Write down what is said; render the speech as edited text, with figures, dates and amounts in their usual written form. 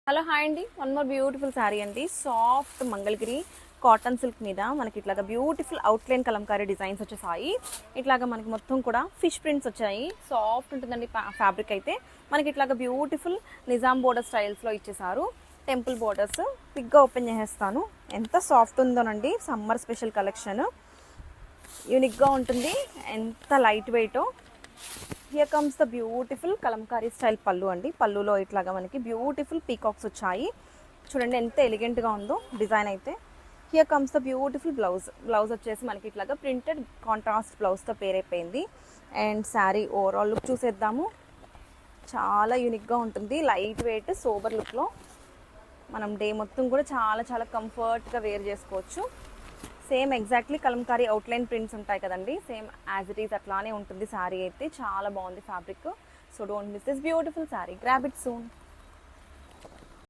Hello hi అండి, one more beautiful sari అండి. Soft Mangalagiri cotton silk మీద మనకి ఇట్లాగా బ్యూటిఫుల్ అవుట్లైన్ కలంకారీ డిజైన్స్ వచ్చేసాయి. ఇట్లాగా మనకి మొత్తం కూడా ఫిష్ ప్రింట్స్ వచ్చాయి. సాఫ్ట్ ఉంటుందండి ఫ్యాబ్రిక్ అయితే. మనకి ఇట్లాగా బ్యూటిఫుల్ నిజాం బోర్డర్ స్టైల్స్లో ఇచ్చేసారు. టెంపుల్ బోర్డర్స్ పిగ్గా ఓపెన్ చేసేస్తాను. ఎంత సాఫ్ట్ ఉందోనండి, సమ్మర్ స్పెషల్ కలెక్షన్. యూనిక్గా ఉంటుంది, ఎంత లైట్ వెయిటో. Here comes the beautiful Kalamkari style పళ్ళు అండి. పళ్ళులో ఇట్లాగా మనకి బ్యూటిఫుల్ పీకాక్స్ వచ్చాయి. చూడండి ఎంత ఎలిగెంట్గా ఉందో డిజైన్ అయితే. Here comes the beautiful blouse వచ్చేసి మనకి ఇట్లాగా ప్రింటెడ్ కాంట్రాస్ట్ బ్లౌజ్తో పేరైపోయింది. అండ్ శారీ ఓవరాల్ లుక్ చూసేద్దాము. చాలా యూనిక్గా ఉంటుంది, లైట్ వెయిట్ సోబర్ లుక్లో. మనం డే మొత్తం కూడా చాలా చాలా కంఫర్ట్గా వేర్ చేసుకోవచ్చు. Same exactly Kalamkari outline prints ఉంటాయి కదండి, సేమ్ యాజ్ ఇట్ ఈజ్ అట్లానే ఉంటుంది శారీ అయితే. చాలా బాగుంది fabric. So don't miss this beautiful sari, grab it soon.